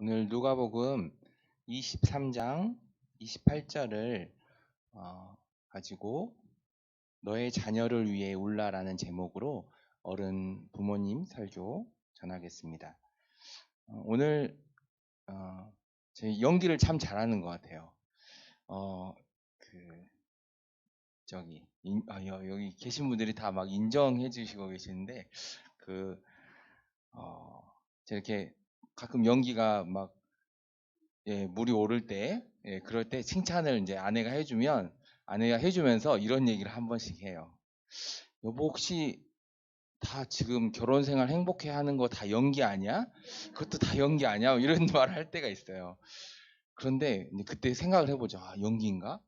오늘 누가복음 23장 28절을 가지고 너의 자녀를 위해 울라라는 제목으로 어른 부모님 설교 전하겠습니다. 오늘 제 연기를 참 잘하는 것 같아요. 여기 계신 분들이 다 막 인정해 주시고 계시는데 제가 이렇게 가끔 연기가 막 물이 오를 때, 그럴 때 칭찬을 이제 아내가 해주면서 이런 얘기를 한 번씩 해요. 여보, 혹시 다 지금 결혼 생활 행복해 하는 거 다 연기 아니야? 그것도 다 연기 아니야? 이런 말을 할 때가 있어요. 그런데 이제 그때 생각을 해보죠. 아, 연기인가?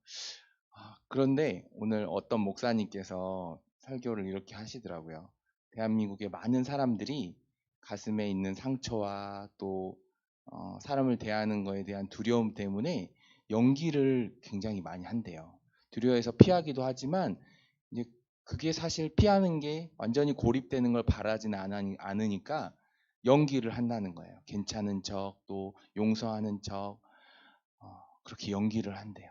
그런데 오늘 어떤 목사님께서 설교를 이렇게 하시더라고요. 대한민국의 많은 사람들이 가슴에 있는 상처와 또 사람을 대하는 거에 대한 두려움 때문에 연기를 굉장히 많이 한대요. 두려워해서 피하기도 하지만 이제 그게 사실 피하는 게 완전히 고립되는 걸 바라지는 않으니까 연기를 한다는 거예요. 괜찮은 척, 또 용서하는 척, 그렇게 연기를 한대요.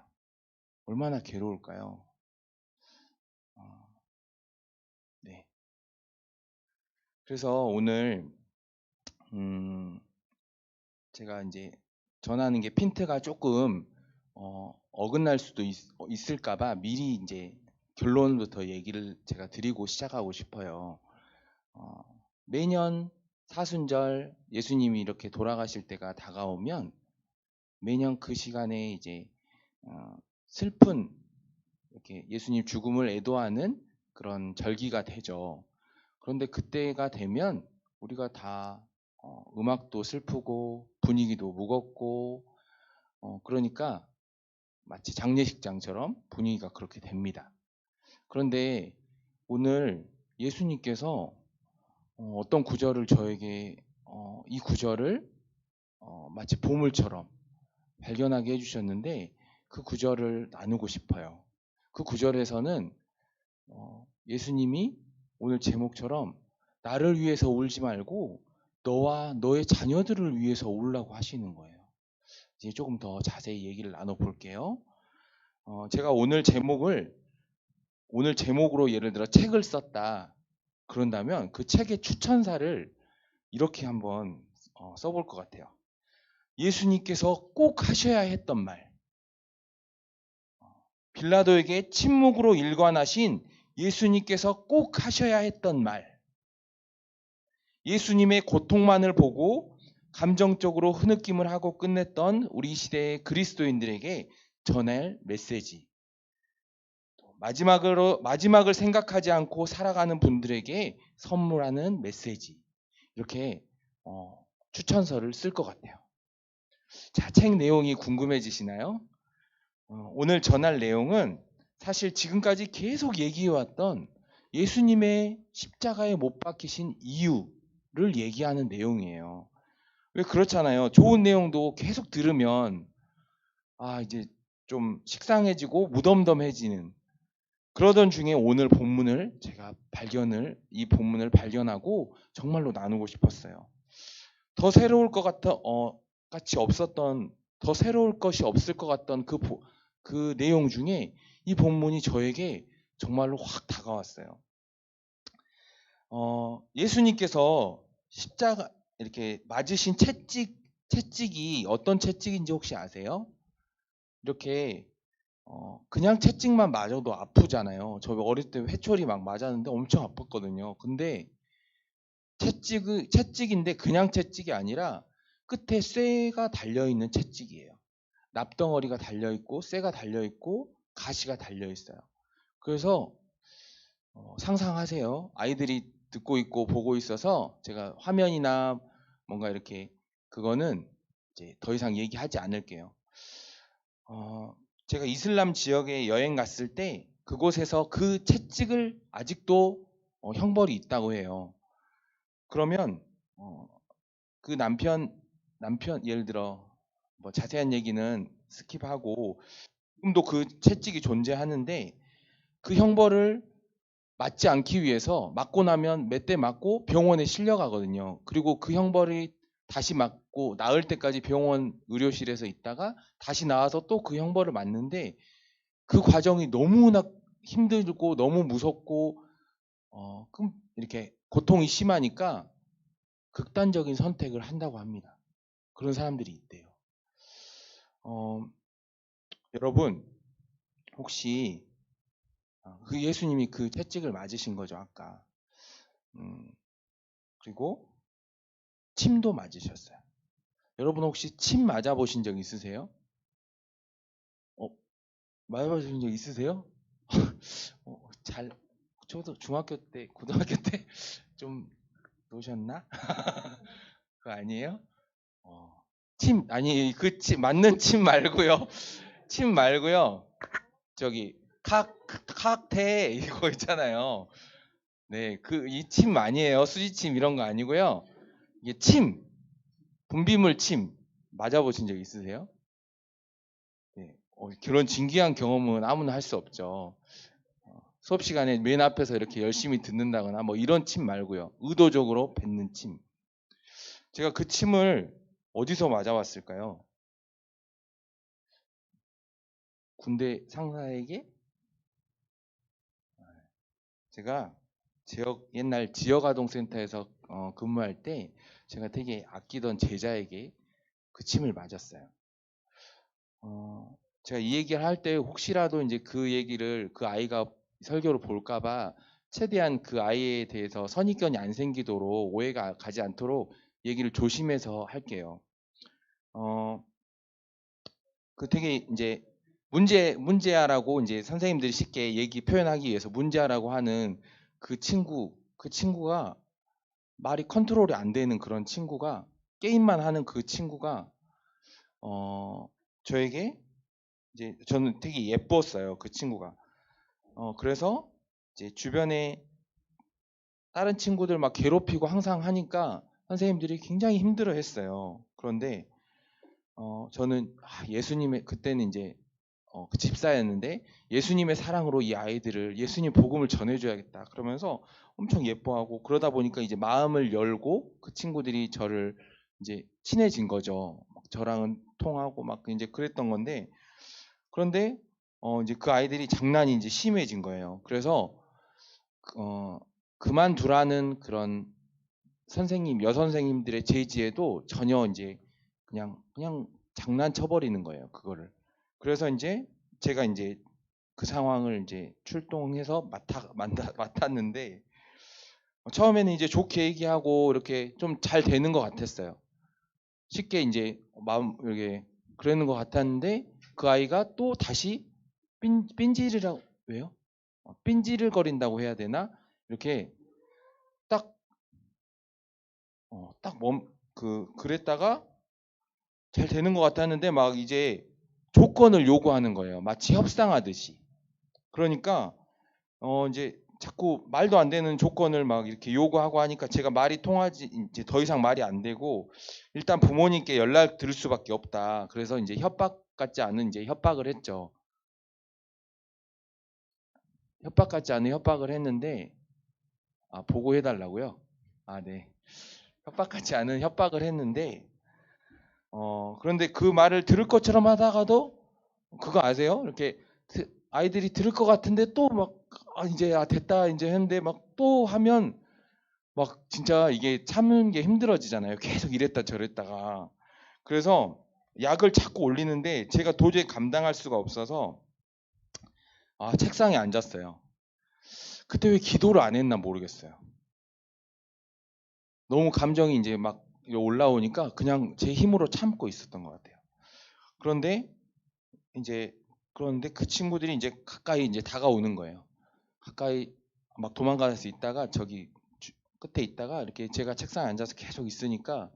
얼마나 괴로울까요? 네. 그래서 오늘 제가 이제 전하는 게 핀트가 조금 어긋날 수도 있을까봐 미리 이제 결론부터 얘기를 제가 드리고 시작하고 싶어요. 매년 사순절 예수님이 이렇게 돌아가실 때가 다가오면 매년 그 시간에 이제 슬픈 이렇게 예수님 죽음을 애도하는 그런 절기가 되죠. 그런데 그때가 되면 우리가 다 음악도 슬프고 분위기도 무겁고 그러니까 마치 장례식장처럼 분위기가 그렇게 됩니다. 그런데 오늘 예수님께서 어떤 구절을 저에게 이 구절을 마치 보물처럼 발견하게 해주셨는데 그 구절을 나누고 싶어요. 그 구절에서는 예수님이 오늘 제목처럼 나를 위해서 울지 말고 너와 너의 자녀들을 위해서 울라고 하시는 거예요. 이제 조금 더 자세히 얘기를 나눠볼게요. 제가 오늘 제목으로 예를 들어 책을 썼다 그런다면 그 책의 추천사를 이렇게 한번 써볼 것 같아요. 예수님께서 꼭 하셔야 했던 말. 빌라도에게 침묵으로 일관하신 예수님께서 꼭 하셔야 했던 말. 예수님의 고통만을 보고 감정적으로 흐느낌을 하고 끝냈던 우리 시대의 그리스도인들에게 전할 메시지. 마지막을 생각하지 않고 살아가는 분들에게 선물하는 메시지. 이렇게 추천서를 쓸 것 같아요. 자, 책 내용이 궁금해지시나요? 오늘 전할 내용은 사실 지금까지 계속 얘기해왔던 예수님의 십자가에 못 박히신 이유를 얘기하는 내용이에요. 왜 그렇잖아요. 좋은 내용도 계속 들으면 이제 좀 식상해지고 무덤덤해지는 그러던 중에 오늘 이 본문을 발견하고 정말로 나누고 싶었어요. 더 새로울 것 더 새로울 것이 없을 것 같던 그 내용 중에 이 본문이 저에게 정말로 확 다가왔어요. 예수님께서 십자가 이렇게 맞으신 채찍이 어떤 채찍인지 혹시 아세요? 이렇게 그냥 채찍만 맞아도 아프잖아요. 저 어릴 때 회초리 막 맞았는데 엄청 아팠거든요. 근데 채찍인데 그냥 채찍이 아니라 끝에 쇠가 달려있는 채찍이에요. 납덩어리가 달려있고 쇠가 달려있고 가시가 달려있어요. 그래서 상상하세요. 아이들이 듣고 있고 보고 있어서 제가 화면이나 뭔가 이렇게 그거는 이제 더 이상 얘기하지 않을게요. 제가 이슬람 지역에 여행 갔을 때 그곳에서 그 채찍을 아직도 형벌이 있다고 해요. 그러면 그 남편 예를 들어 뭐 자세한 얘기는 스킵하고 지금도 그 채찍이 존재하는데 그 형벌을 맞지 않기 위해서 맞고 나면 몇 대 맞고 병원에 실려가거든요. 그리고 그 형벌이 다시 맞고 나을 때까지 병원 의료실에서 있다가 다시 나와서 또 그 형벌을 맞는데 그 과정이 너무나 힘들고 너무 무섭고 그럼 이렇게 고통이 심하니까 극단적인 선택을 한다고 합니다. 그런 사람들이 있대요. 여러분 혹시 그 예수님이 그 채찍을 맞으신 거죠 아까. 그리고 침도 맞으셨어요. 여러분 혹시 침 맞아보신 적 있으세요? 맞아보신 적 있으세요? 잘 저도 중학교 때 고등학교 때 좀 놓으셨나? 그거 아니에요? 침 아니 그 침 맞는 침 말고요. 침 말고요. 저기 칵테 이거 있잖아요. 네, 그 이 침 아니에요. 수지침 이런 거 아니고요. 이게 침, 분비물 침 맞아보신 적 있으세요? 네, 그런 진귀한 경험은 아무나 할 수 없죠. 수업 시간에 맨 앞에서 이렇게 열심히 듣는다거나 뭐 이런 침 말고요. 의도적으로 뱉는 침. 제가 그 침을 어디서 맞아왔을까요? 군대 상사에게 제가 옛날 지역아동센터에서 근무할 때 제가 되게 아끼던 제자에게 그 침을 맞았어요. 제가 이 얘기를 할 때 혹시라도 이제 그 얘기를 그 아이가 설교를 볼까봐 최대한 그 아이에 대해서 선입견이 안 생기도록 오해가 가지 않도록 얘기를 조심해서 할게요. 그 되게 이제 문제아라고 이제 선생님들이 쉽게 얘기 표현하기 위해서 문제아라고 하는 그 친구가 말이 컨트롤이 안 되는 그런 친구가 게임만 하는 그 친구가 저에게 이제 저는 되게 예뻤어요 그 친구가. 그래서 이제 주변에 다른 친구들 막 괴롭히고 항상 하니까 선생님들이 굉장히 힘들어했어요. 그런데 저는 예수님의 그때는 이제 그 집사였는데 예수님의 사랑으로 이 아이들을 예수님 복음을 전해줘야겠다 그러면서 엄청 예뻐하고 그러다 보니까 이제 마음을 열고 그 친구들이 저를 이제 친해진 거죠. 막 저랑은 통하고 막 이제 그랬던 건데 그런데 이제 그 아이들이 장난이 이제 심해진 거예요. 그래서 어, 그만두라는 그런 여선생님들의 제지에도 전혀 이제 그냥 장난쳐 버리는 거예요. 그거를. 그래서 이제 제가 이제 그 상황을 이제 출동해서 맡았는데 처음에는 이제 좋게 얘기하고 이렇게 좀 잘 되는 것 같았어요. 쉽게 이제 마음 이렇게 그러는 것 같았는데 그 아이가 또 다시 삔질이라고 왜요? 삔질거린다고 해야 되나? 이렇게 딱 그랬다가 잘 되는 것 같았는데 막 이제 조건을 요구하는 거예요. 마치 협상하듯이. 그러니까 이제 자꾸 말도 안 되는 조건을 막 이렇게 요구하고 하니까 제가 말이 통하지 이제 더 이상 말이 안 되고 일단 부모님께 연락 드릴 수밖에 없다. 그래서 이제 협박 같지 않은 이제 협박을 했죠. 협박 같지 않은 협박을 했는데 보고해 달라고요? 네. 협박 같지 않은 협박을 했는데 그런데 그 말을 들을 것처럼 하다가도 그거 아세요? 이렇게 아이들이 들을 것 같은데 또 막 이제 됐다 이제 했는데 막 또 하면 막 진짜 이게 참는 게 힘들어지잖아요. 계속 이랬다 저랬다가. 그래서 약을 자꾸 올리는데 제가 도저히 감당할 수가 없어서 책상에 앉았어요. 그때 왜 기도를 안 했나 모르겠어요. 너무 감정이 이제 막 올라오니까 그냥 제 힘으로 참고 있었던 것 같아요. 그런데 이제 그런데 그 친구들이 이제 가까이 이제 다가오는 거예요. 가까이 막 도망가서 있다가 저기 끝에 있다가 이렇게 제가 책상에 앉아서 계속 있으니까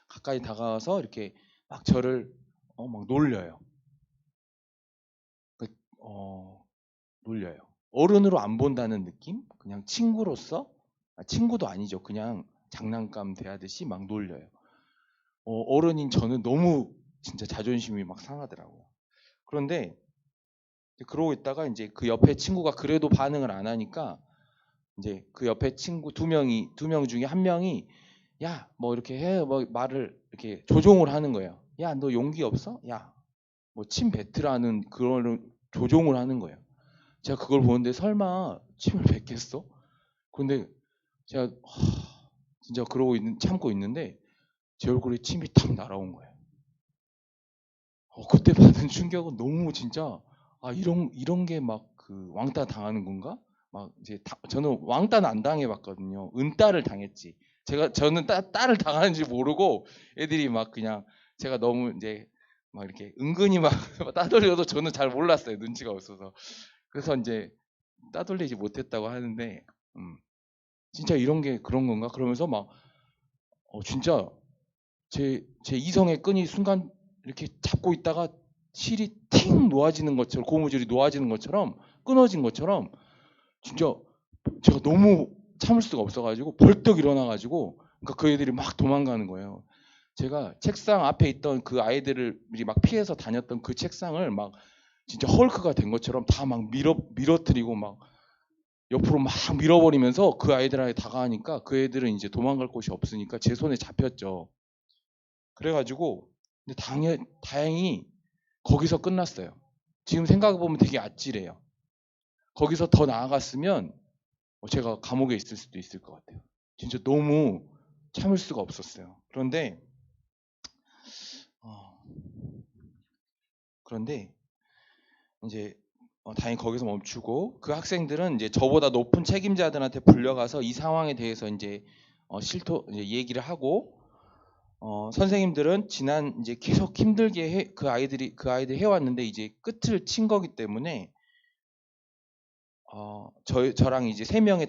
가까이 다가와서 이렇게 막 저를 막 놀려요. 그, 놀려요. 어른으로 안 본다는 느낌? 그냥 친구로서 친구도 아니죠. 그냥 장난감 대하듯이 막 놀려요. 어른인 저는 너무 진짜 자존심이 막 상하더라고요. 그런데 그러고 있다가 이제 그 옆에 친구가 그래도 반응을 안 하니까 이제 그 옆에 친구 두 명 중에 한 명이 야, 뭐 이렇게 해, 뭐 말을 이렇게 조종을 하는 거예요. 야, 너 용기 없어? 야, 뭐 침 뱉으라는 그런 조종을 하는 거예요. 제가 그걸 보는데 설마 침을 뱉겠어? 근데 제가 진짜 그러고 참고 있는데 제 얼굴에 침이 탁 날아온 거예요. 그때 받은 충격은 너무 진짜 이런 게 막 그 왕따 당하는 건가? 막 이제 저는 왕따는 안 당해봤거든요. 은따를 당했지. 저는 딸을 당하는지 모르고 애들이 막 그냥 제가 너무 이제 막 이렇게 은근히 막 따돌려도 저는 잘 몰랐어요. 눈치가 없어서. 그래서 이제 따돌리지 못했다고 하는데 진짜 이런 게 그런 건가? 그러면서 막 진짜 제 이성의 끈이 순간 이렇게 잡고 있다가 실이 팅 놓아지는 것처럼 고무줄이 놓아지는 것처럼 끊어진 것처럼 진짜 제가 너무 참을 수가 없어가지고 벌떡 일어나가지고 그러니까 그 애들이 막 도망가는 거예요. 제가 책상 앞에 있던 그 아이들을 막 피해서 다녔던 그 책상을 막 진짜 헐크가 된 것처럼 다 막 밀어뜨리고 막 옆으로 막 밀어버리면서 그 아이들한테 다가가니까 그 애들은 이제 도망갈 곳이 없으니까 제 손에 잡혔죠. 그래가지고 근데 다행히 거기서 끝났어요. 지금 생각해보면 되게 아찔해요. 거기서 더 나아갔으면 제가 감옥에 있을 수도 있을 것 같아요. 진짜 너무 참을 수가 없었어요. 어, 그런데 이제 다행히 거기서 멈추고 그 학생들은 이제 저보다 높은 책임자들한테 불려가서 이 상황에 대해서 이제 이제 얘기를 하고 선생님들은 지난 이제 계속 힘들게 그 아이들 해왔는데 이제 끝을 친 거기 때문에 저랑 이제 세 명의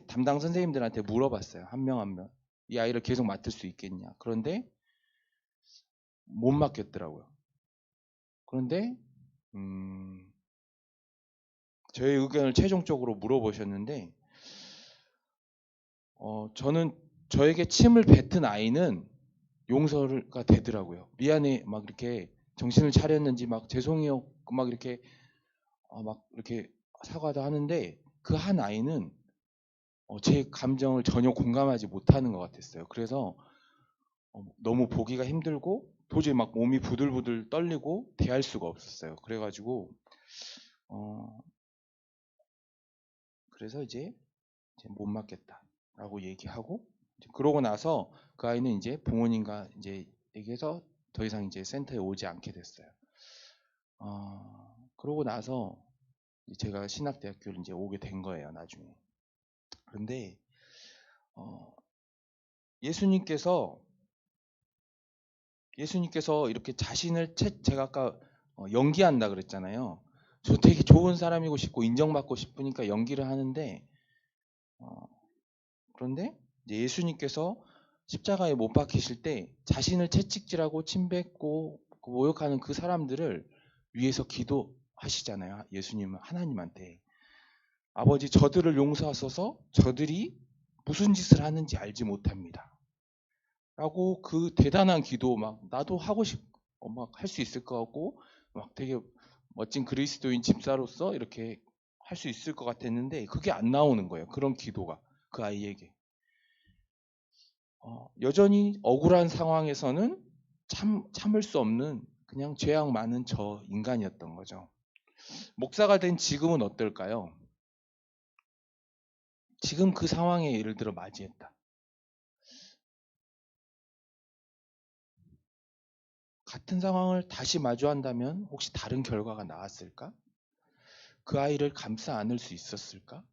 담당 선생님들한테 물어봤어요. 한 명 한 명. 이 아이를 계속 맡을 수 있겠냐. 그런데 못 맡겠더라고요. 그런데 저의 의견을 최종적으로 물어보셨는데 저는 저에게 침을 뱉은 아이는 용서가 되더라고요. 미안해 막 이렇게 정신을 차렸는지 막 죄송해요 막 이렇게 막 이렇게 사과도 하는데 그 한 아이는 제 감정을 전혀 공감하지 못하는 것 같았어요. 그래서 너무 보기가 힘들고 도저히 막 몸이 부들부들 떨리고 대할 수가 없었어요. 그래가지고 그래서 이제 못 맞겠다라고 얘기하고 그러고 나서 그 아이는 이제 부모님과 이제 얘기해서 더 이상 이제 센터에 오지 않게 됐어요. 그러고 나서 제가 신학대학교를 이제 오게 된 거예요, 나중에. 그런데 예수님께서 이렇게 자신을 제가 아까 연기한다 그랬잖아요. 저 되게 좋은 사람이고 싶고 인정받고 싶으니까 연기를 하는데 그런데 예수님께서 십자가에 못 박히실 때 자신을 채찍질하고 침뱉고 모욕하는 그 사람들을 위해서 기도하시잖아요. 예수님은 하나님한테 아버지 저들을 용서하소서 저들이 무슨 짓을 하는지 알지 못합니다. 라고 그 대단한 기도 막 나도 하고 싶고 막 할 수 있을 것 같고 막 되게 멋진 그리스도인 집사로서 이렇게 할 수 있을 것 같았는데 그게 안 나오는 거예요. 그런 기도가 그 아이에게. 여전히 억울한 상황에서는 참을 수 없는 그냥 죄악 많은 저 인간이었던 거죠. 목사가 된 지금은 어떨까요? 지금 그 상황에 예를 들어 맞이했다. 같은 상황을 다시 마주한다면 혹시 다른 결과가 나왔을까? 그 아이를 감싸 안을 수 있었을까?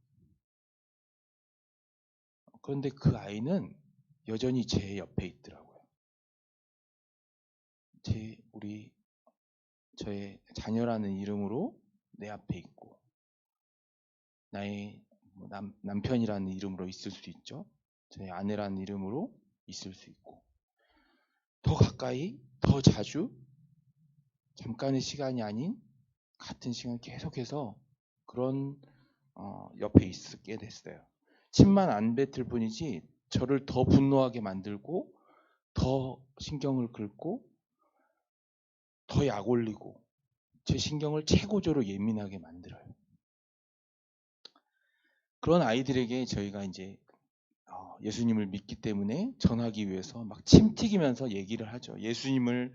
그런데 그 아이는 여전히 제 옆에 있더라고요. 저의 자녀라는 이름으로 내 앞에 있고, 나의 남편이라는 이름으로 있을 수 있죠. 저의 아내라는 이름으로 있을 수 있고, 더 가까이, 더 자주, 잠깐의 시간이 아닌 같은 시간 계속해서 그런 옆에 있게 됐어요. 침만 안 뱉을 뿐이지 저를 더 분노하게 만들고 더 신경을 긁고 더 약 올리고 제 신경을 최고조로 예민하게 만들어요. 그런 아이들에게 저희가 이제 예수님을 믿기 때문에 전하기 위해서 막 침 튀기면서 얘기를 하죠. 예수님의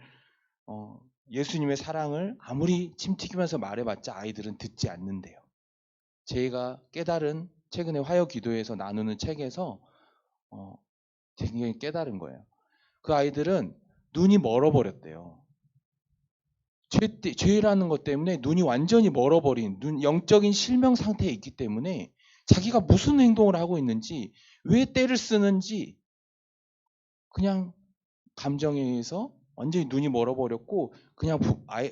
사랑을 아무리 침 튀기면서 말해봤자 아이들은 듣지 않는데요. 제가 깨달은 최근에 화요 기도에서 나누는 책에서 굉장히 깨달은 거예요. 그 아이들은 눈이 멀어버렸대요. 죄라는 것 때문에 눈이 완전히 멀어버린 영적인 실명 상태에 있기 때문에 자기가 무슨 행동을 하고 있는지, 왜 때를 쓰는지 그냥 감정에 의해서 완전히 눈이 멀어버렸고, 그냥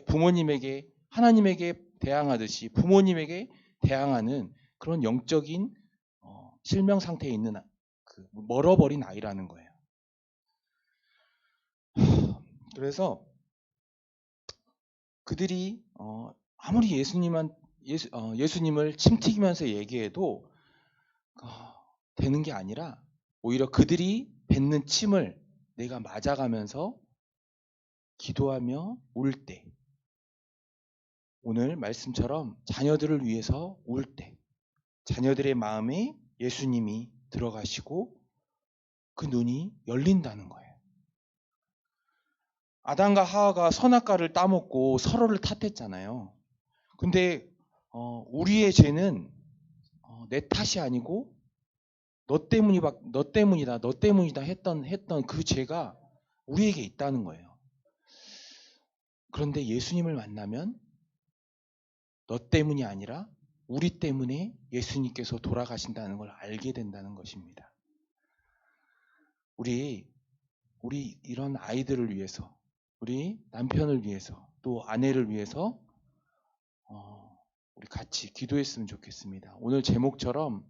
부모님에게, 하나님에게 대항하듯이 부모님에게 대항하는 그런 영적인 실명 상태에 있는 멀어버린 아이라는 거예요. 그래서 그들이 아무리 예수님을 침튀기면서 얘기해도 되는 게 아니라, 오히려 그들이 뱉는 침을 내가 맞아가면서 기도하며 울 때, 오늘 말씀처럼 자녀들을 위해서 울 때, 자녀들의 마음에 예수님이 들어가시고 그 눈이 열린다는 거예요. 아담과 하와가 선악과를 따먹고 서로를 탓했잖아요. 근데 우리의 죄는 내 탓이 아니고 너 때문이다 했던 그 죄가 우리에게 있다는 거예요. 그런데 예수님을 만나면 너 때문이 아니라 우리 때문에 예수님께서 돌아가신다는 걸 알게 된다는 것입니다. 우리 이런 아이들을 위해서, 우리 남편을 위해서, 또 아내를 위해서 우리 같이 기도했으면 좋겠습니다. 오늘 제목처럼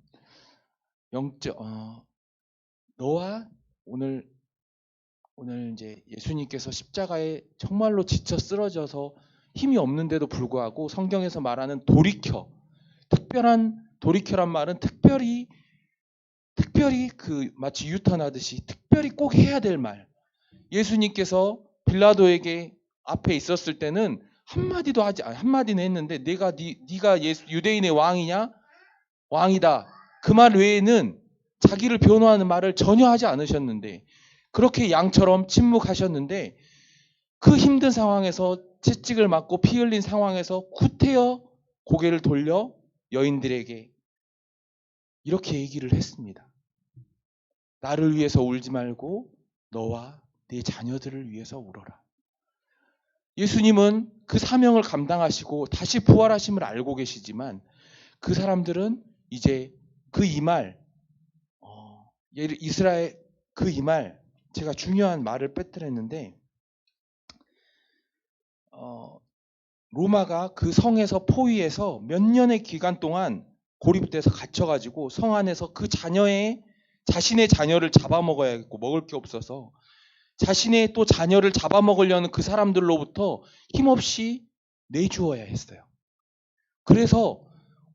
너와 오늘 이제 예수님께서 십자가에 정말로 지쳐 쓰러져서 힘이 없는데도 불구하고 성경에서 말하는 특별한 돌이켜란 말은 특별히 마치 유턴하듯이 특별히 꼭 해야 될 말. 예수님께서 빌라도에게 앞에 있었을 때는 한마디는 했는데, 네가 유대인의 왕이냐? 왕이다. 그 말 외에는 자기를 변호하는 말을 전혀 하지 않으셨는데, 그렇게 양처럼 침묵하셨는데, 그 힘든 상황에서 채찍을 맞고 피 흘린 상황에서 구태여 고개를 돌려 여인들에게 이렇게 얘기를 했습니다. 나를 위해서 울지 말고 너와 네 자녀들을 위해서 울어라. 예수님은 그 사명을 감당하시고 다시 부활하심을 알고 계시지만, 그 사람들은 이제 그 이 말, 이스라엘 그 이 말, 제가 중요한 말을 빼뜨렸는데, 로마가 그 성에서 포위해서 몇 년의 기간 동안 고립돼서 갇혀가지고 성 안에서 자신의 자녀를 잡아먹어야겠고, 먹을 게 없어서 자신의 또 자녀를 잡아먹으려는 그 사람들로부터 힘없이 내주어야 했어요. 그래서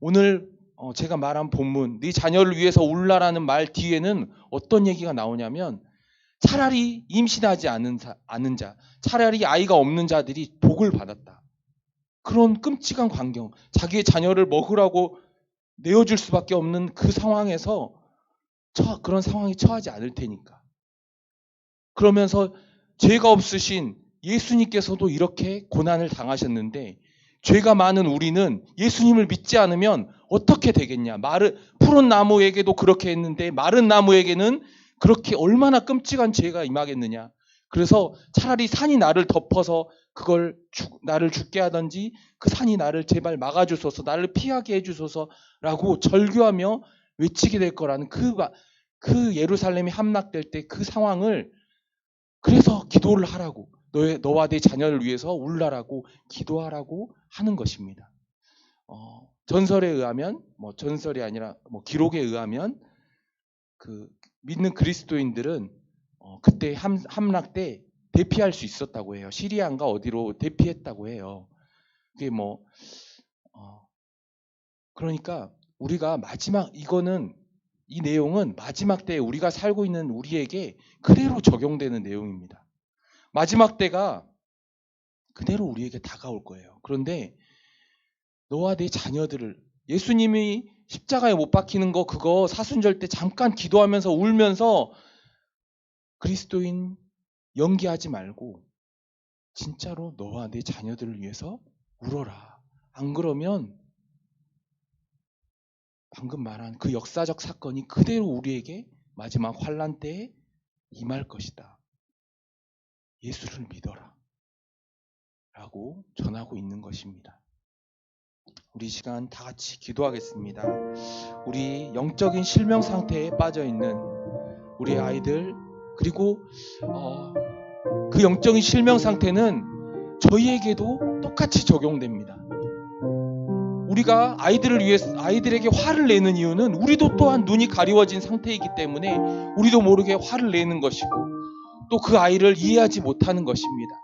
오늘 제가 말한 본문, 네 자녀를 위해서 울라라는 말 뒤에는 어떤 얘기가 나오냐면, 차라리 임신하지 않은 자, 차라리 아이가 없는 자들이 복을 받았다. 그런 끔찍한 광경, 자기의 자녀를 먹으라고 내어줄 수밖에 없는 그 상황에서 그런 상황에 처하지 않을 테니까. 그러면서 죄가 없으신 예수님께서도 이렇게 고난을 당하셨는데, 죄가 많은 우리는 예수님을 믿지 않으면 어떻게 되겠냐. 푸른 나무에게도 그렇게 했는데 마른 나무에게는 그렇게 얼마나 끔찍한 죄가 임하겠느냐. 그래서 차라리 산이 나를 덮어서 나를 죽게 하든지, 그 산이 나를 제발 막아주소서, 나를 피하게 해주소서라고 절규하며 외치게 될 거라는 그 예루살렘이 함락될 때 그 상황을, 그래서 기도를 하라고, 너와 네 자녀를 위해서 울라라고 기도하라고 하는 것입니다. 전설에 의하면, 전설이 아니라 기록에 의하면, 그 믿는 그리스도인들은 그때 함락 때 대피할 수 있었다고 해요. 시리안가 어디로 대피했다고 해요. 그게 그러니까 우리가 이 내용은 마지막 때에 우리가 살고 있는 우리에게 그대로 적용되는 내용입니다. 마지막 때가 그대로 우리에게 다가올 거예요. 그런데 너와 네 자녀들을, 예수님이 십자가에 못 박히는 거 그거 사순절 때 잠깐 기도하면서 울면서 그리스도인 연기하지 말고 진짜로 너와 내 자녀들을 위해서 울어라. 안 그러면 방금 말한 그 역사적 사건이 그대로 우리에게 마지막 환난 때에 임할 것이다. 예수를 믿어라. 라고 전하고 있는 것입니다. 우리 시간 다 같이 기도하겠습니다. 우리 영적인 실명 상태에 빠져 있는 우리 아이들, 그리고 그 영적인 실명 상태는 저희에게도 똑같이 적용됩니다. 우리가 아이들에게 화를 내는 이유는 우리도 또한 눈이 가리워진 상태이기 때문에 우리도 모르게 화를 내는 것이고 또 그 아이를 이해하지 못하는 것입니다.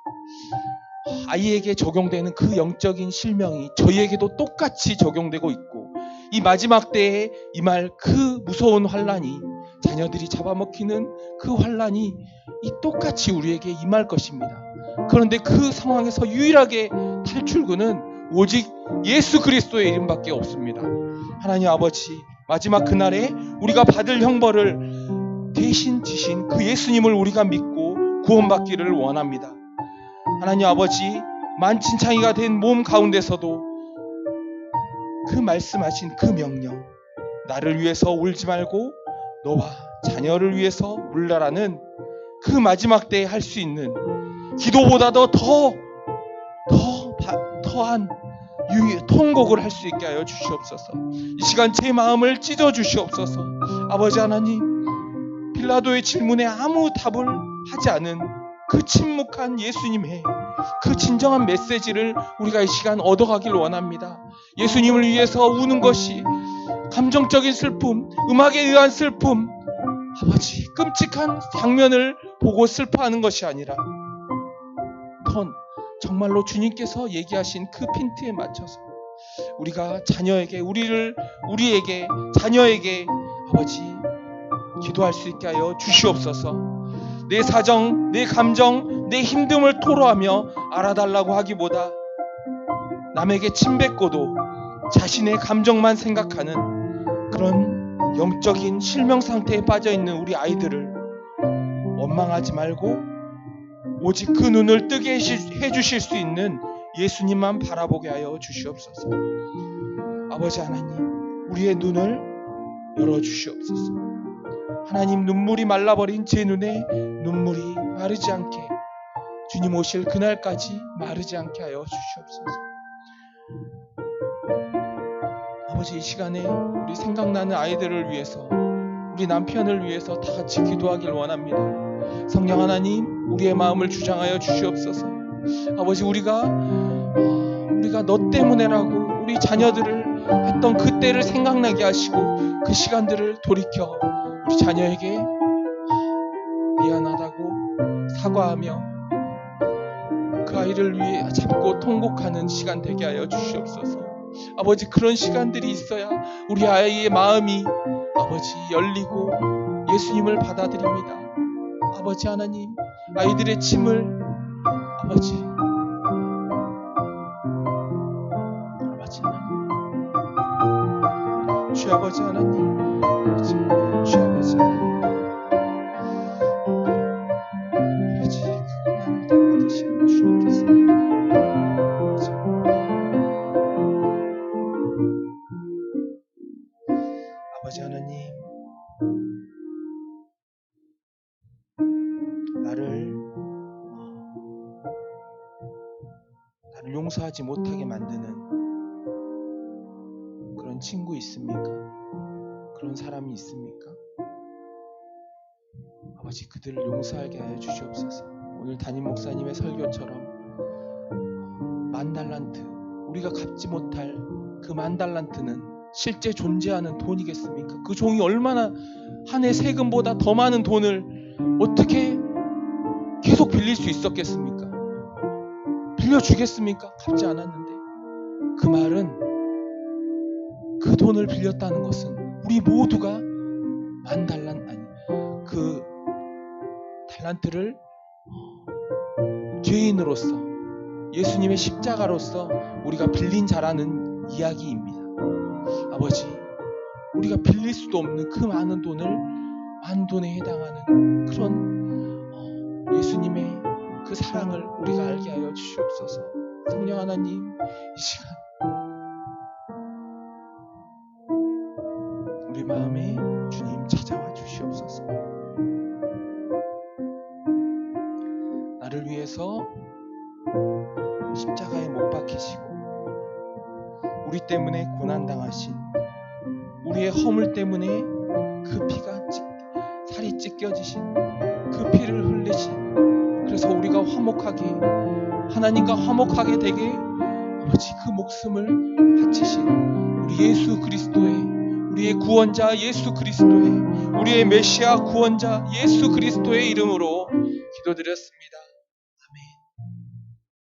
아이에게 적용되는 그 영적인 실명이 저희에게도 똑같이 적용되고 있고 이 마지막 때에 임할 그 무서운 환난이, 자녀들이 잡아먹히는 그 환난이 이 똑같이 우리에게 임할 것입니다. 그런데 그 상황에서 유일하게 탈출구는 오직 예수 그리스도의 이름밖에 없습니다. 하나님 아버지, 마지막 그날에 우리가 받을 형벌을 대신 지신 그 예수님을 우리가 믿고 구원받기를 원합니다. 하나님 아버지, 만신창이가 된 몸 가운데서도 그 말씀하신 그 명령, 나를 위해서 울지 말고 너와 자녀를 위해서 울라라는 그 마지막 때에 할 수 있는 기도보다도 더한 통곡을 할 수 있게 하여 주시옵소서. 이 시간 제 마음을 찢어 주시옵소서. 아버지 하나님, 빌라도의 질문에 아무 답을 하지 않은 그 침묵한 예수님의 그 진정한 메시지를 우리가 이 시간 얻어가길 원합니다. 예수님을 위해서 우는 것이 감정적인 슬픔, 음악에 의한 슬픔, 아버지 끔찍한 장면을 보고 슬퍼하는 것이 아니라 정말로 주님께서 얘기하신 그 핀트에 맞춰서 우리가 자녀에게, 우리에게, 자녀에게 아버지 기도할 수 있게 하여 주시옵소서. 내 사정, 내 감정, 내 힘듦을 토로하며 알아달라고 하기보다 남에게 침뱉고도 자신의 감정만 생각하는 그런 영적인 실명 상태에 빠져있는 우리 아이들을 원망하지 말고 오직 그 눈을 뜨게 해주실 수 있는 예수님만 바라보게 하여 주시옵소서. 아버지 하나님, 우리의 눈을 열어주시옵소서. 하나님, 눈물이 말라버린 제 눈에 눈물이 마르지 않게, 주님 오실 그날까지 마르지 않게 하여 주시옵소서. 아버지, 이 시간에 우리 생각나는 아이들을 위해서, 우리 남편을 위해서 다 같이 기도하길 원합니다. 성령 하나님, 우리의 마음을 주장하여 주시옵소서. 아버지, 우리가 너 때문에라고 우리 자녀들을 했던 그때를 생각나게 하시고 그 시간들을 돌이켜 우리 자녀에게 미안하다고 사과하며 그 아이를 위해 잡고 통곡하는 시간 되게 하여 주시옵소서. 아버지, 그런 시간들이 있어야 우리 아이의 마음이 아버지 열리고 예수님을 받아들입니다. 아버지 하나님, 아이들의 침을 아버지 하나님, 주 아버지 하나님, 주 아버지 하나님, 아버지 그것만을 다 받으시는 주님께서 아버지 하나님, 나를 용서하지 못하게 만드는 그런 친구 있습니까? 그런 사람이 있습니까? 아버지, 그들을 용서하게 하여 주시옵소서. 오늘 담임 목사님의 설교처럼 10,000달란트, 우리가 갚지 못할 그 10,000달란트는 실제 존재하는 돈이겠습니까? 그 종이 얼마나 한 해 세금보다 더 많은 돈을 어떻게 계속 빌릴 수 있었겠습니까? 빌려주겠습니까? 갚지 않았는데. 그 말은, 그 돈을 빌렸다는 것은 우리 모두가 그 달란트를 죄인으로서 예수님의 십자가로서 우리가 빌린 자라는 이야기입니다. 아버지, 우리가 빌릴 수도 없는 그 많은 돈에 해당하는 그런 예수님의 그 사랑을 우리가 알게 하여 주시옵소서. 성령 하나님, 이 시간 우리 마음에 주님 찾아와 주시옵소서. 나를 위해서 십자가에 못 박히시고 우리 때문에 고난당하신, 우리의 허물 때문에 그 피가 살이 찢겨지신 그 피를 흘리신, 그래서 우리가 화목하게, 하나님과 화목하게 되게 아버지 그 목숨을 바치신 우리 예수 그리스도의, 우리의 구원자 예수 그리스도의, 우리의 메시아 구원자 예수 그리스도의 이름으로 기도드렸습니다.